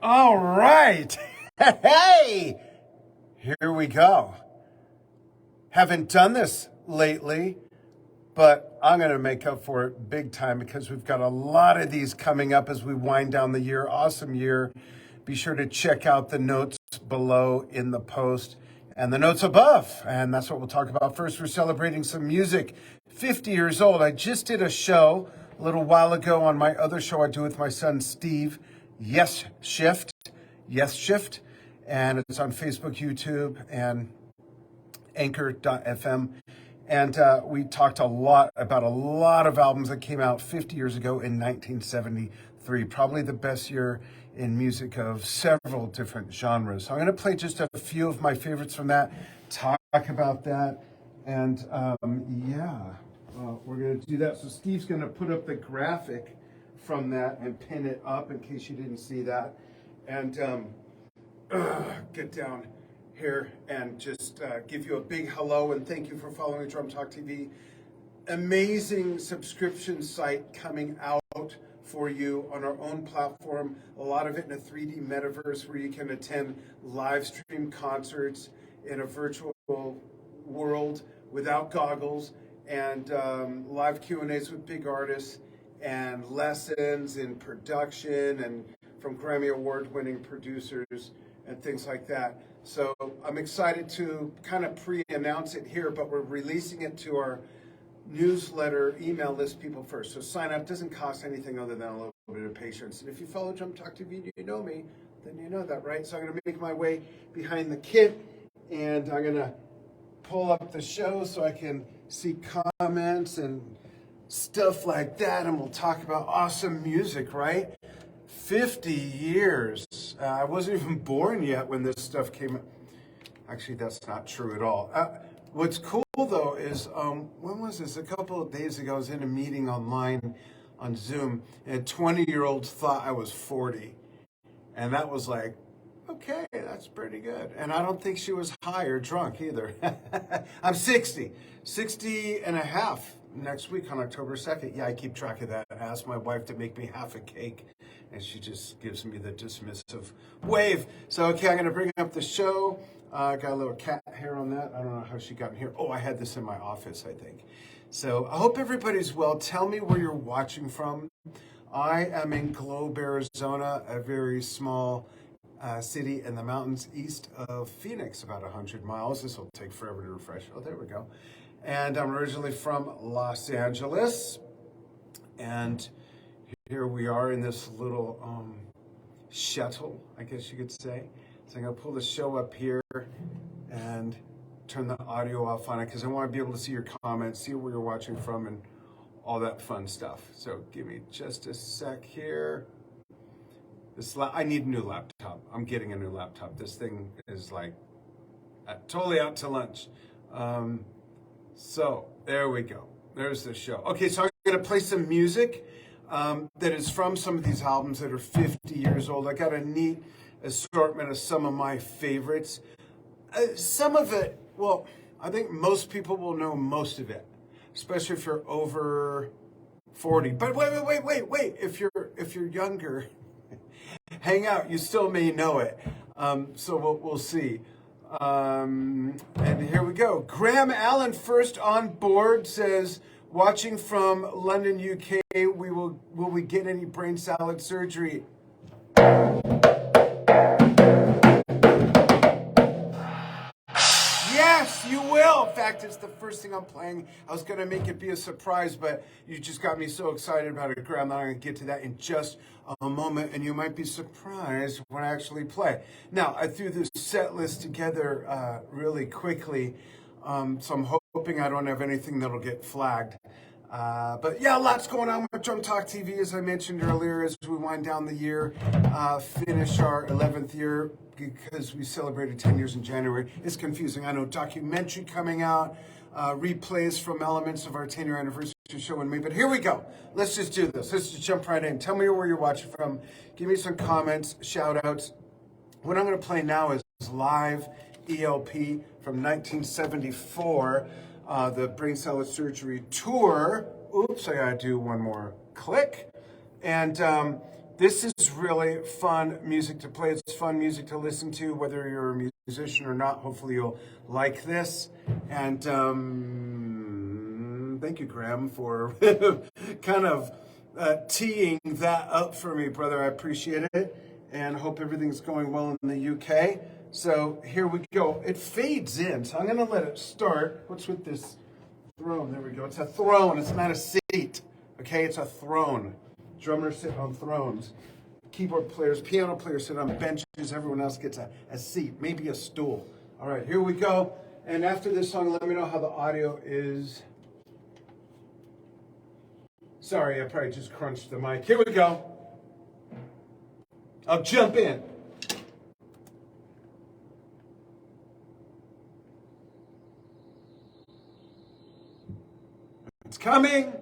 All right. Hey, here we go. Haven't done this lately, but I'm going to make up for it big time because we've got a lot of these coming up as we wind down the year. Awesome year. Be sure to check out the notes below in the post and the notes above. And that's what we'll talk about. First, we're celebrating some music. 50 years old. I just did a show a little while ago on my other show I do with my son, Steve. Yes Shift. And it's on Facebook, YouTube, and Anchor.fm. And we talked a lot about a lot of albums that came out 50 years ago in 1973. Probably the best year in music of several different genres. So I'm going to play just a few of my favorites from that, talk about that, and we're going to do that. So Steve's going to put up the graphic from that and pin it up in case you didn't see that. And get down here and just give you a big hello and thank you for following Drum Talk TV. Amazing subscription site coming out for you on our own platform. A lot of it in a 3D metaverse where you can attend live stream concerts in a virtual world without goggles, and live Q&As with big artists and lessons in production and from Grammy Award winning producers and things like that. So I'm excited to kind of pre-announce it here, but we're releasing it to our newsletter email list people first. So sign up, doesn't cost anything other than a little bit of patience. And if you follow Drum Talk TV, you know me, then you know that, right? So I'm gonna make my way behind the kit and I'm gonna pull up the show so I can see comments and stuff like that, and we'll talk about awesome music, right? 50 years. I wasn't even born yet when this stuff came out. Actually, that's not true at all. What's cool, though, is, when was this? A couple of days ago, I was in a meeting online on Zoom, and a 20-year-old thought I was 40. And that was like, okay, that's pretty good. And I don't think she was high or drunk either. I'm 60 and a half next week on October 2nd. Yeah, I keep track of that. I asked my wife to make me half a cake, and she just gives me the dismissive wave. So, okay, I'm going to bring up the show. Got a little cat hair on that. I don't know how she got in here. Oh, I had this in my office, I think. So I hope everybody's well. Tell me where you're watching from. I am in Globe, Arizona, a very small city in the mountains east of Phoenix, about 100 miles. This will take forever to refresh. Oh, there we go. And I'm originally from Los Angeles. And here we are in this little shuttle, I guess you could say. So I'm going to pull the show up here and turn the audio off on it because I want to be able to see your comments, see where you're watching from, and all that fun stuff. So give me just a sec here. I need a new laptop. I'm getting a new laptop. This thing is like totally out to lunch. So there we go. There's the show. Okay, so I'm going to play some music that is from some of these albums that are 50 years old. I got a neat assortment of some of my favorites. Some of it, well, I think most people will know most of it, especially if you're over 40. But wait. If you're younger, hang out. You still may know it. So we'll see. And here we go. Graham Allen first on board says, watching from London, UK, will we get any brain salad surgery? Yes, you will. In fact, it's the first thing I'm playing. I was going to make it be a surprise, but you just got me so excited about it, Graham, that I'm going to get to that in just a moment, and you might be surprised when I actually play. Now, I threw this set list together really quickly, so I'm hoping I don't have anything that'll get flagged. But yeah, lots going on with Drum Talk TV, as I mentioned earlier, as we wind down the year, finish our 11th year, because we celebrated 10 years in January. It's confusing. I know, documentary coming out, replays from elements of our 10-year anniversary show in May. But here we go. Let's just do this. Let's just jump right in. Tell me where you're watching from. Give me some comments, shout outs. What I'm going to play now is live ELP from 1974, the Brain Salad Surgery Tour. Oops, I got to do one more click. And this is really fun music to play. It's fun music to listen to, whether you're a musician or not. Hopefully you'll like this. And thank you, Graham, for kind of teeing that up for me, brother. I appreciate it, and hope everything's going well in the UK. So here we go. It fades in, so I'm going to let it start. What's with this throne? There we go. It's a throne. It's not a seat. Okay, it's a throne. Drummers sit on thrones. Keyboard players, piano players sit on benches. Everyone else gets a seat, maybe a stool. All right, here we go. And after this song, let me know how the audio is. Sorry, I probably just crunched the mic. Here we go. I'll jump in. It's coming.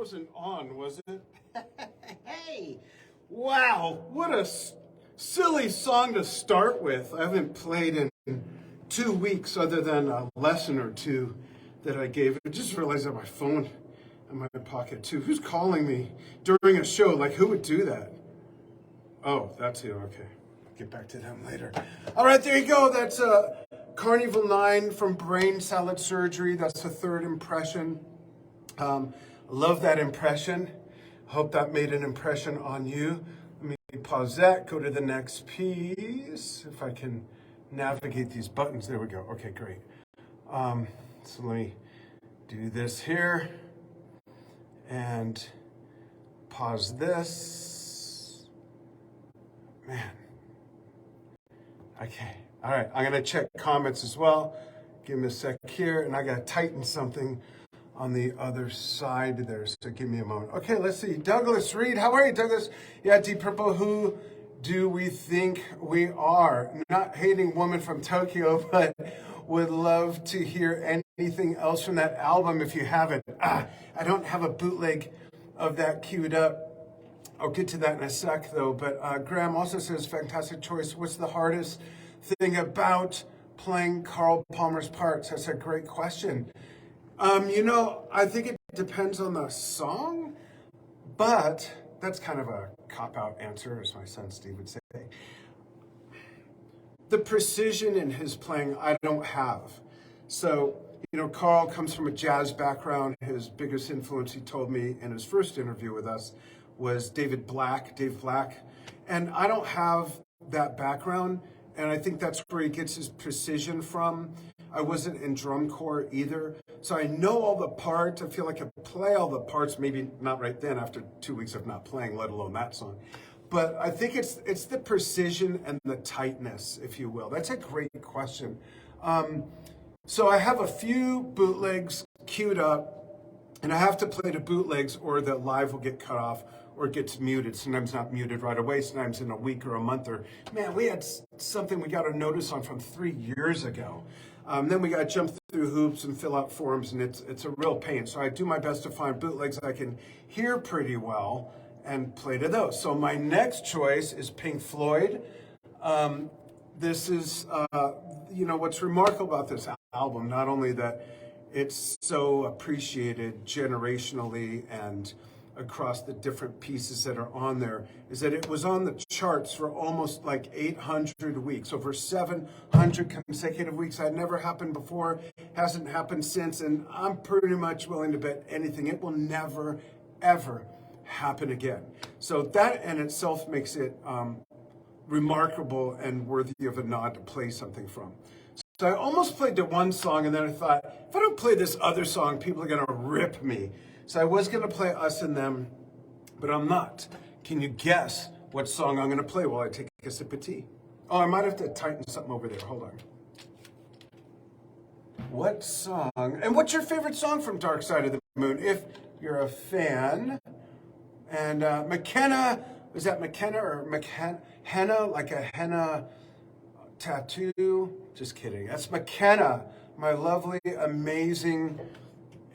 wasn't on, was it? Hey, wow, what a silly song to start with. I haven't played in 2 weeks other than a lesson or two that I gave. I just realized that my phone in my pocket too. Who's calling me during a show? Like, who would do that? Oh, that's who, okay. Get back to them later. All right, there you go. That's Carnival 9 from Brain Salad Surgery. That's the third impression. Love that impression. Hope that made an impression on you. Let me pause that, go to the next piece. If I can navigate these buttons. There we go. Okay, great. So let me do this here and pause this. Man. Okay. All right. I'm going to check comments as well. Give me a sec here, and I got to tighten something on the other side there, so give me a moment. Okay, let's see. Douglas Reed, how are you, Douglas? Yeah, Deep Purple, who do we think we are? Not hating woman from Tokyo, but would love to hear anything else from that album if you haven't. I don't have a bootleg of that queued up. I'll get to that in a sec, though. But Graham also says, fantastic choice. What's the hardest thing about playing Carl Palmer's parts? That's a great question. I think it depends on the song, but that's kind of a cop-out answer, as my son Steve would say. The precision in his playing, I don't have. So, Carl comes from a jazz background. His biggest influence, he told me in his first interview with us, was Dave Black. And I don't have that background, and I think that's where he gets his precision from. I wasn't in drum corps either, so I know all the parts. I feel like I play all the parts, maybe not right then after 2 weeks of not playing, let alone that song. But I think it's the precision and the tightness, if you will. That's a great question. So I have a few bootlegs queued up, and I have to play the bootlegs or the live will get cut off or it gets muted. Sometimes not muted right away, sometimes in a week or a month. Or, man, we had something we got a notice on from 3 years ago. Then we got to jump through hoops and fill out forms, and it's a real pain. So I do my best to find bootlegs I can hear pretty well and play to those. So my next choice is Pink Floyd. This is, what's remarkable about this album, not only that it's so appreciated generationally and across the different pieces that are on there, is that it was on the charts for almost like 800 weeks, over 700 consecutive weeks. That never happened before, hasn't happened since, and I'm pretty much willing to bet anything. It will never, ever happen again. So that in itself makes it remarkable and worthy of a nod to play something from. So I almost played the one song, and then I thought, if I don't play this other song, people are going to rip me. So I was going to play Us and Them, but I'm not. Can you guess what song I'm going to play while I take a sip of tea? Oh, I might have to tighten something over there. Hold on. What song? And what's your favorite song from Dark Side of the Moon, if you're a fan? And McKenna, is that McKenna or henna, like a henna tattoo? Just kidding. That's McKenna, my lovely, amazing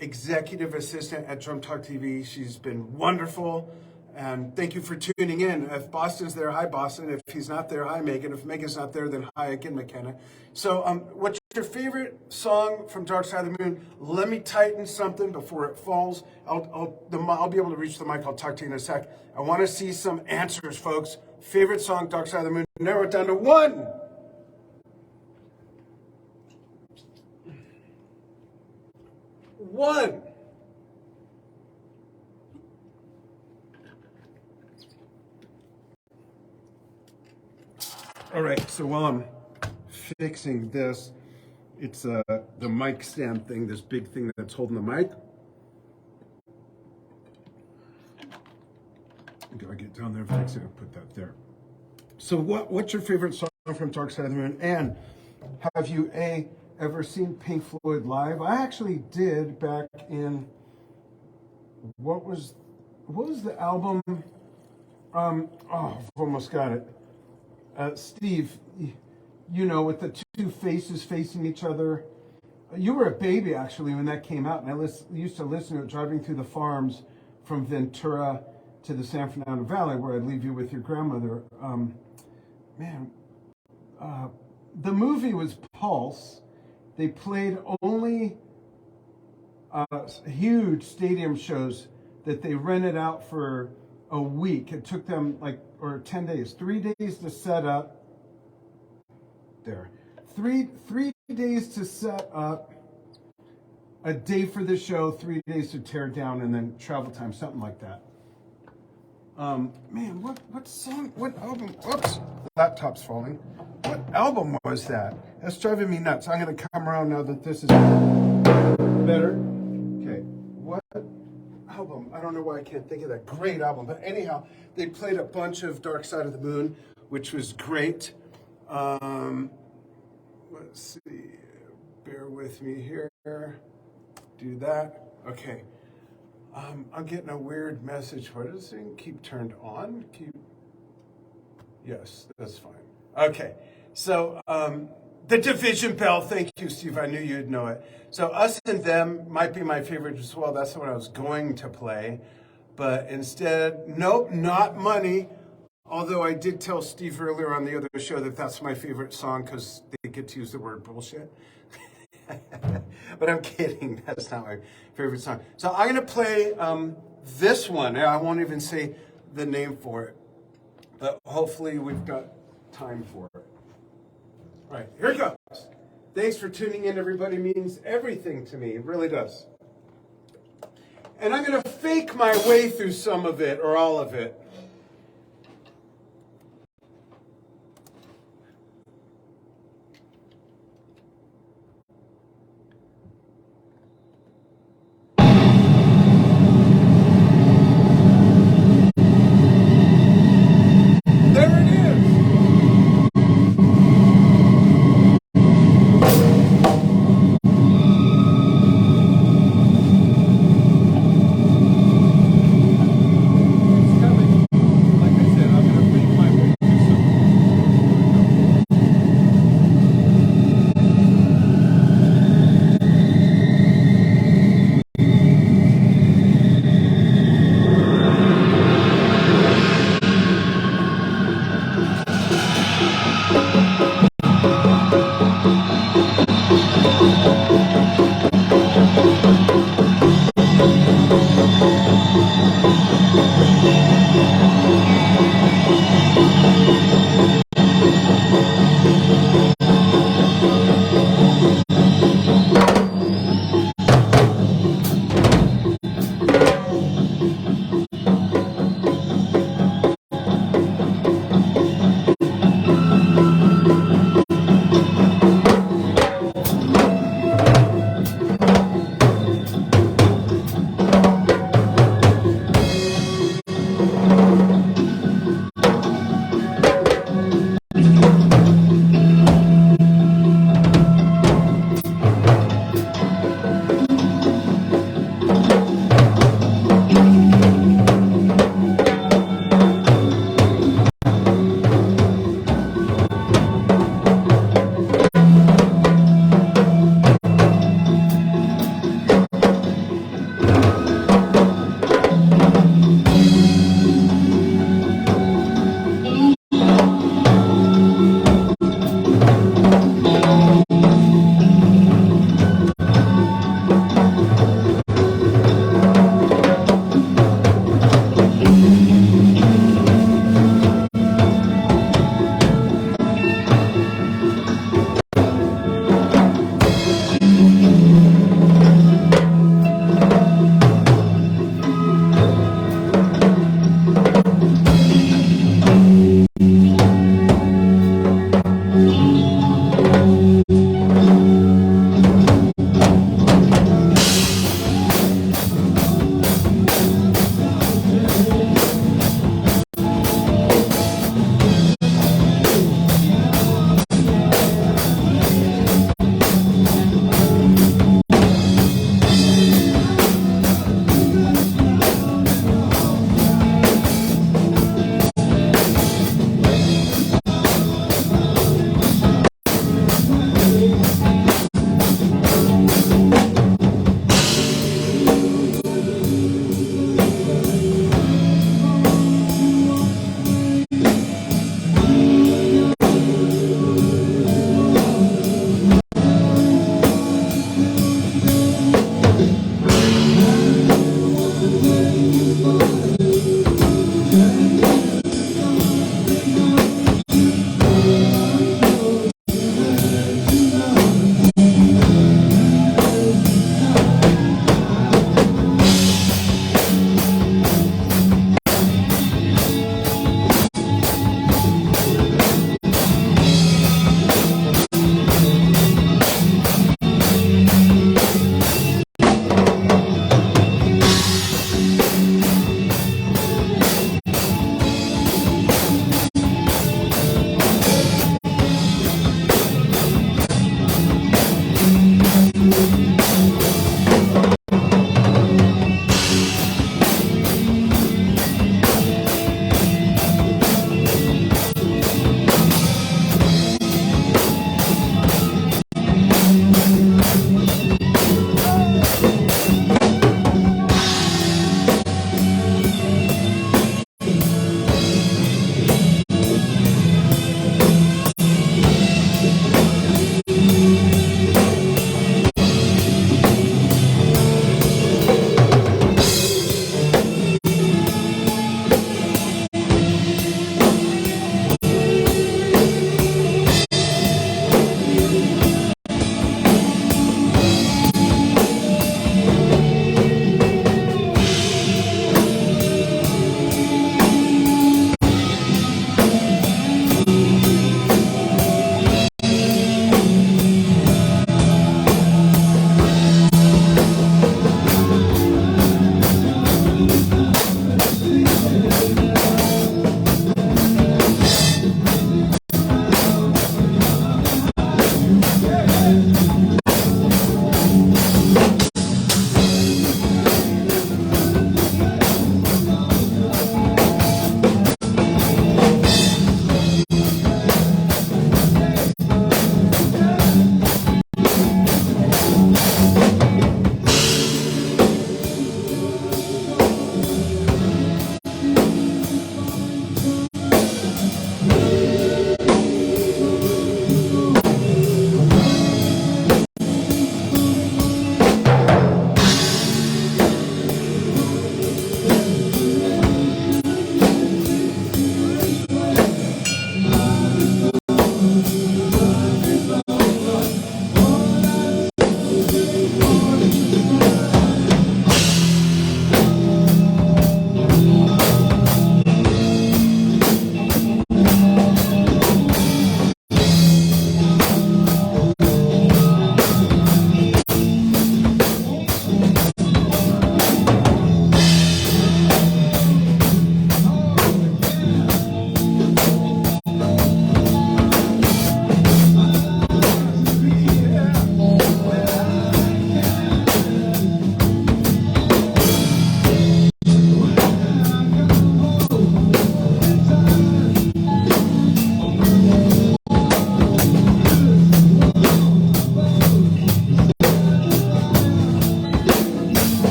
executive assistant at Drum Talk TV. She's been wonderful, and thank you for tuning in. If Boston's there, hi Boston. If he's not there, hi Megan. If Megan's not there, then hi again, McKenna. So what's your favorite song from Dark Side of the Moon? Let me tighten something before it falls. I'll be able to reach the mic. I'll talk to you in a sec. I want to see some answers, folks. Favorite song, Dark Side of the Moon. Narrow it down to one. One. All right, so while I'm fixing this, it's the mic stand thing, this big thing that's holding the mic. Gotta get down there, fix it, and put that there. So what's your favorite song from Dark Side of the Moon? And have you ever seen Pink Floyd live? I actually did back in, what was the album? I've almost got it. Steve, with the two faces facing each other. You were a baby actually when that came out, and I used to listen to it driving through the farms from Ventura to the San Fernando Valley, where I'd leave you with your grandmother. The movie was Pulse. They played only huge stadium shows that they rented out for a week. It took them 10 days, 3 days to set up. There, three days to set up, a day for the show, 3 days to tear down, and then travel time, something like that. What song, what album, whoops, laptop's falling. What album was that? That's driving me nuts. I'm going to come around now that this is better. Okay, what album? I don't know why I can't think of that. Great album. But anyhow, they played a bunch of Dark Side of the Moon, which was great. Let's see. Bear with me here. Do that. Okay. I'm getting a weird message. What is this thing? Keep turned on? Yes, that's fine. Okay. So, the Division Bell. Thank you, Steve. I knew you'd know it. So, Us and Them might be my favorite as well. That's what I was going to play. But instead, nope, not Money. Although I did tell Steve earlier on the other show that that's my favorite song because they get to use the word bullshit. But I'm kidding. That's not my favorite song. So I'm going to play this one. I won't even say the name for it. But hopefully we've got time for it. All right, here it goes. Thanks for tuning in, everybody. It means everything to me. It really does. And I'm going to fake my way through some of it or all of it. It's coming.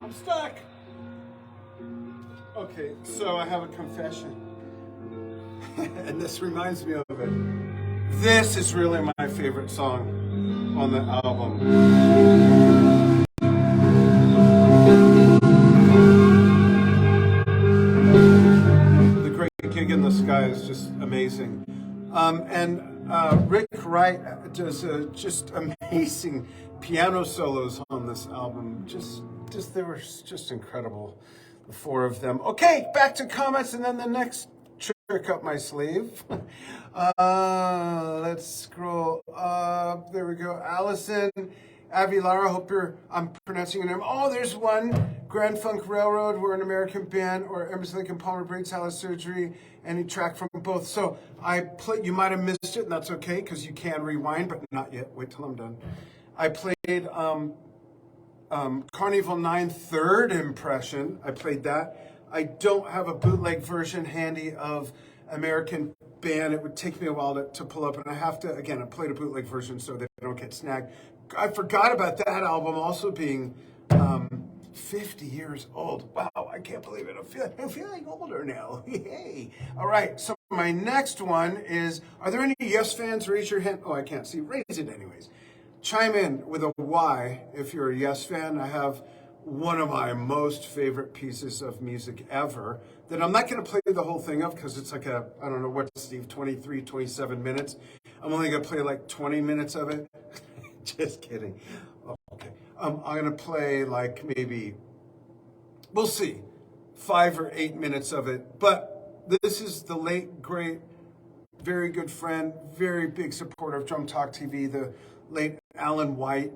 I'm stuck. Okay, so I have a confession. And this reminds me of it. This is really my favorite song on the album. The Great Gig in the Sky is just amazing. Rick Wright does just amazing piano solos on this album. They were just incredible, the four of them. Okay, back to comments, and then the next trick up my sleeve. Let's scroll up. There we go. Allison Avilara, hope I'm pronouncing your name. Oh, there's one. Grand Funk Railroad, we're an American band, or Emerson Lake and Palmer brain salad surgery. Any track from both. So you might have missed it, and that's okay, because you can rewind, but not yet. Wait till I'm done. I played Carnival 9 third impression. I played that. I don't have a bootleg version handy of American Band. It would take me a while to pull up, and I have to, again, I played a bootleg version so they don't get snagged. I forgot about that album also being 50 years old. Wow, I can't believe it. I'm feeling older now. Hey. All right, so my next one is, are there any Yes fans? Raise your hand. Oh, I can't see. Raise it anyways. Chime in with a Y if you're a Yes fan. I have one of my most favorite pieces of music ever that I'm not going to play the whole thing of because it's like I don't know what, Steve, 23, 27 minutes. I'm only going to play like 20 minutes of it. Just kidding. Oh, okay. I'm going to play like maybe, we'll see, 5 or 8 minutes of it. But this is the late, great, very good friend, very big supporter of Drum Talk TV, the late Alan White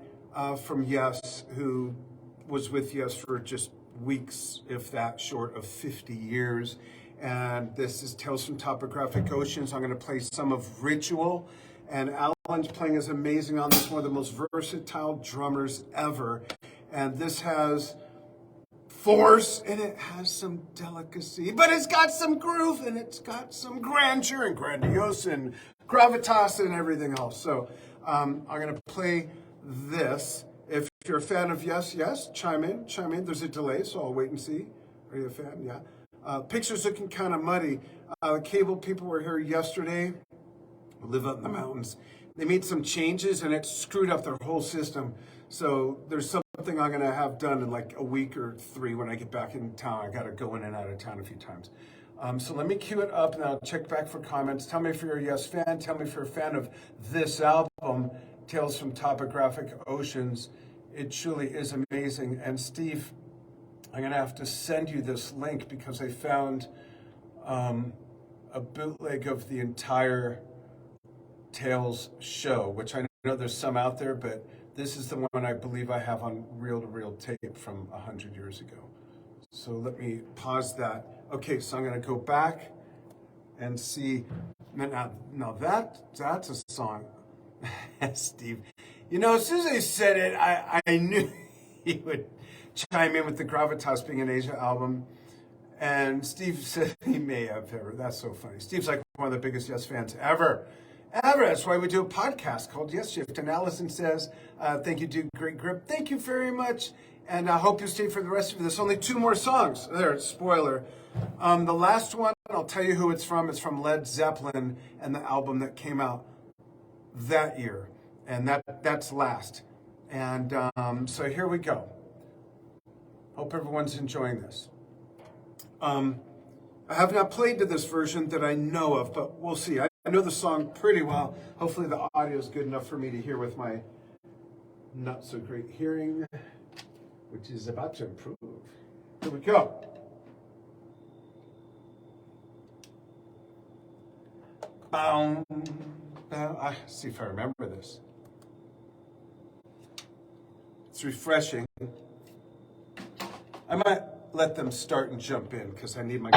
from Yes, who was with Yes for just weeks, if that, short of 50 years. And this is Tales from Topographic Oceans. I'm going to play some of Ritual. And Alan's playing is amazing on this, one of the most versatile drummers ever. And this has force, and it has some delicacy, but it's got some groove, and it's got some grandeur and grandiose and gravitas and everything else. So I'm going to play this. If you're a fan of Yes, chime in. There's a delay, so I'll wait and see. Are you a fan? Yeah. Picture's looking kind of muddy. Cable people were here yesterday. Live up in the mountains. They made some changes, and it screwed up their whole system. So there's something I'm going to have done in like a week or 3 when I get back in town. I got to go in and out of town a few times. So let me cue it up, and I'll check back for comments. Tell me if you're a Yes fan. Tell me if you're a fan of this album, Tales from Topographic Oceans. It truly is amazing. And Steve, I'm going to have to send you this link because I found a bootleg of the entire Tales show, which I know there's some out there, but this is the one I believe I have on reel-to-reel tape from 100 years ago. So let me pause that. Okay, so I'm going to go back and see. Now that's a song. Steve, you know, as soon as I said it, I knew he would chime in with the Gravitas Being in Asia album. And Steve said he may have ever. That's so funny. Steve's like one of the biggest Yes fans ever. That's why we do a podcast called Yes Shift. And Allison says, thank you, dude. Great grip. Thank you very much. And I hope you stay for the rest of this. Only 2 more songs. There, spoiler. The last one, I'll tell you who it's from. It's from Led Zeppelin and the album that came out that year. And that's last. And so here we go. Hope everyone's enjoying this. I have not played to this version that I know of, but we'll see. I know the song pretty well. Hopefully the audio is good enough for me to hear with my not so great hearing, which is about to improve. Here we go. See if I remember this. It's refreshing. I might let them start and jump in because I need my...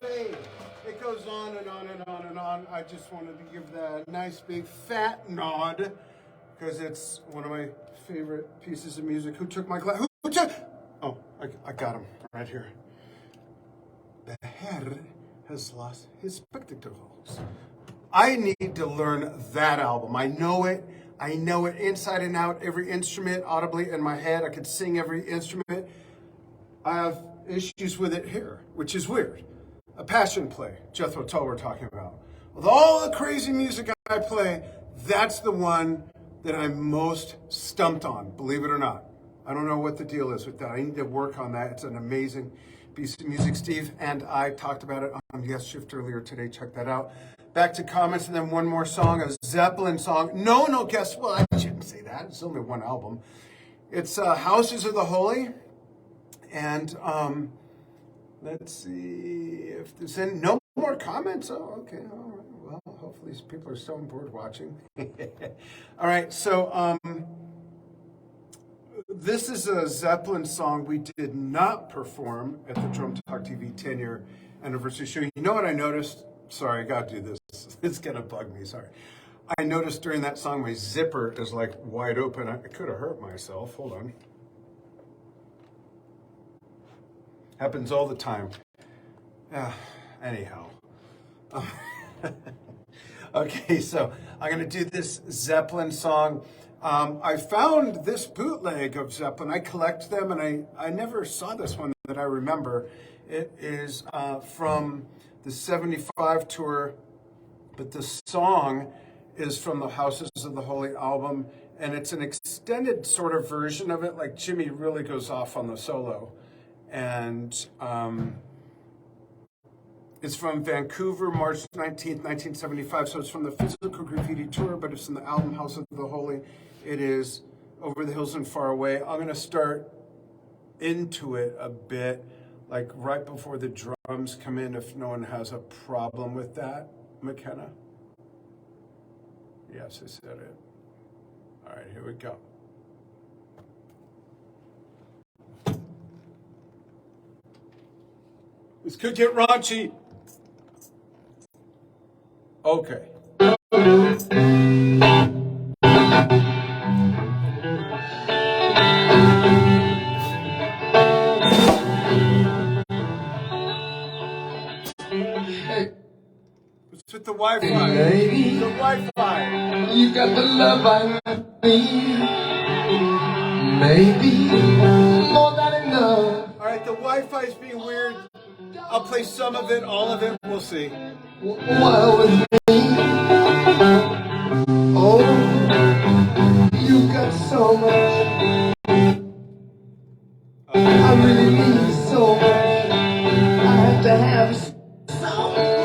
fade. It goes on and on and on and on. I just wanted to give that a nice big fat nod because it's one of my favorite pieces of music. Who took my glass? Who took? Oh, I got him right here. The Herr has lost his spectacles. I need to learn that album. I know it. I know it inside and out, every instrument audibly in my head. I could sing every instrument. I have issues with it here, which is weird. A passion play, Jethro Tull we're talking about. With all the crazy music I play, that's the one that I'm most stumped on, believe it or not. I don't know what the deal is with that. I need to work on that. It's an amazing piece of music. Steve and I talked about it on Yes Shift earlier today. Check that out. Back to comments, and then one more song, a Zeppelin song. No, guess what? I shouldn't say that. It's only one album. It's Houses of the Holy. And let's see if there's any, no more comments. Oh, okay. All right. Well, hopefully these people are so bored watching. All right. So this is a Zeppelin song we did not perform at the Drum Talk TV 10-year anniversary show. You know what I noticed? Sorry, I got to do this. It's going to bug me. Sorry. I noticed during that song my zipper is like wide open. I could have hurt myself. Hold on. Happens all the time. Anyhow. Okay, so I'm going to do this Zeppelin song. I found this bootleg of Zeppelin. I collect them, and I never saw this one that I remember. It is from the 75 tour, but the song is from the Houses of the Holy album, and it's an extended sort of version of it, like Jimmy really goes off on the solo. And it's from Vancouver, March 19th, 1975, so it's from the Physical Graffiti tour, but it's in the album House of the Holy. It is Over the Hills and Far Away. I'm going to start into it a bit, like right before the drums come in, if no one has a problem with that. McKenna? Yes, I said it. All right, here we go. This could get raunchy. Okay. What's with the Wi-Fi? Lady, the Wi-Fi. You got the love I need. Maybe more than enough. All right, the Wi-Fi is being weird. I'll play some of it, all of it. We'll see. While with me. Oh, you got so much. I really need so much. I have to have so much.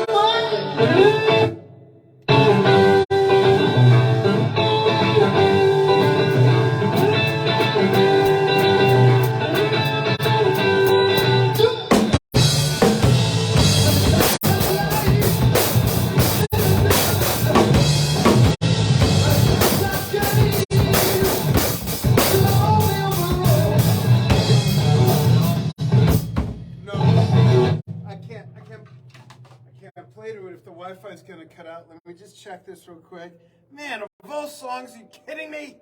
Play to it if the Wi-Fi is going to cut out. Let me just check this real quick. Man, of all songs, are you kidding me?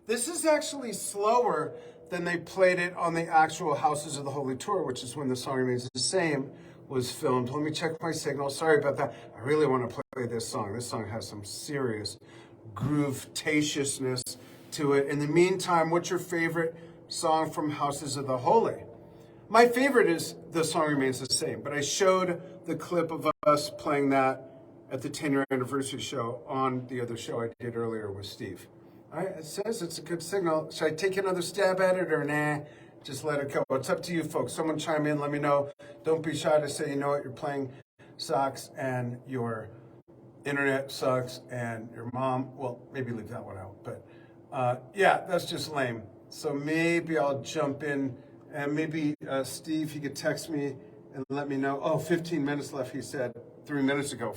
This is actually slower than they played it on the actual Houses of the Holy tour, which is when The Song Remains the Same was filmed. Let me check my signal. Sorry about that. I really want to play this song. This song has some serious groove-tatiousness to it. In the meantime, what's your favorite song from Houses of the Holy? My favorite is The Song Remains the Same, but I showed the clip of us playing that at the 10-year anniversary show on the other show I did earlier with Steve. All right, it says it's a good signal. Should I take another stab at it or nah? Just let it go. It's up to you folks. Someone chime in, let me know. Don't be shy to say, you know what, your playing sucks and your internet sucks and your mom, well, maybe leave that one out. But yeah, that's just lame. So maybe I'll jump in. And maybe, Steve, he could text me and let me know. Oh, 15 minutes left, he said 4 minutes ago.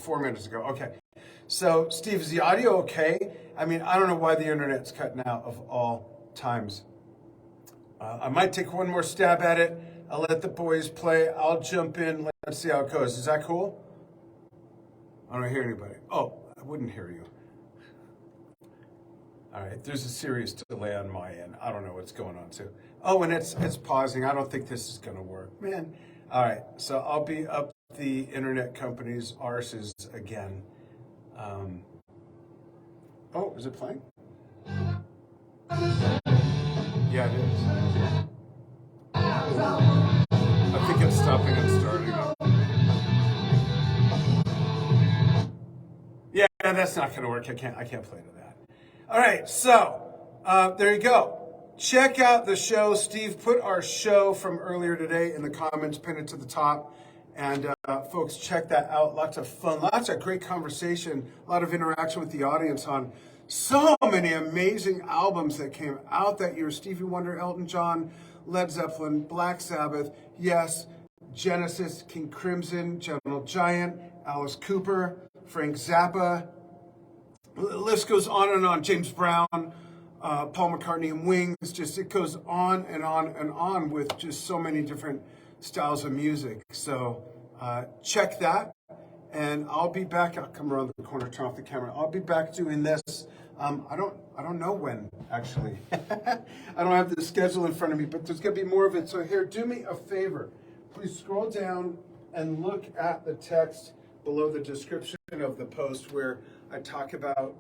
Okay. So, Steve, is the audio okay? I mean, I don't know why the internet's cutting out of all times. I might take one more stab at it. I'll let the boys play. I'll jump in, Let's see how it goes. Is that cool? I don't hear anybody. Oh, I wouldn't hear you. All right, there's a serious delay on my end. I don't know what's going on too. Oh, and it's pausing. I don't think this is gonna work, man. All right, so I'll be up the internet company's arses again. Oh, is it playing? Yeah, it is. I think it's stopping and starting. Yeah, that's not going to work. I can't play to that. All right, so there you go. Check out the show. Steve put our show from earlier today in the comments, pin it to the top. And folks, check that out. Lots of fun, lots of great conversation, a lot of interaction with the audience on so many amazing albums that came out that year. Stevie Wonder, Elton John, Led Zeppelin, Black Sabbath, yes, Genesis, King Crimson, Gentle Giant, Alice Cooper, Frank Zappa. The list goes on and on. James Brown, Paul McCartney and Wings. Just it goes on and on and on with just so many different styles of music. So check that, and I'll be back. I'll come around the corner, turn off the camera. I'll be back doing this. I don't know when actually. I don't have the schedule in front of me, but there's gonna be more of it. So here, do me a favor. Please scroll down and look at the text below the description of the post where I talk about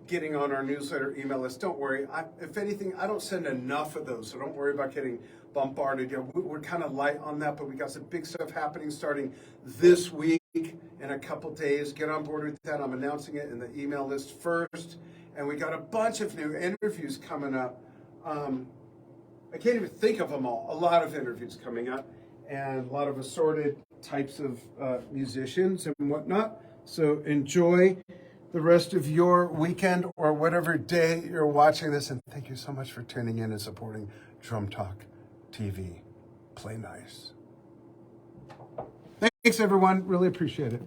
getting on our newsletter email list. Don't worry. If anything, I don't send enough of those, so don't worry about getting bombarded. We're kind of light on that, but we got some big stuff happening starting this week in a couple days. Get on board with that. I'm announcing it in the email list first. And we got a bunch of new interviews coming up. I can't even think of them all. A lot of interviews coming up and a lot of assorted types of musicians and whatnot. So enjoy the rest of your weekend or whatever day you're watching this. And thank you so much for tuning in and supporting Drum Talk TV. Play nice. Thanks, everyone. Really appreciate it.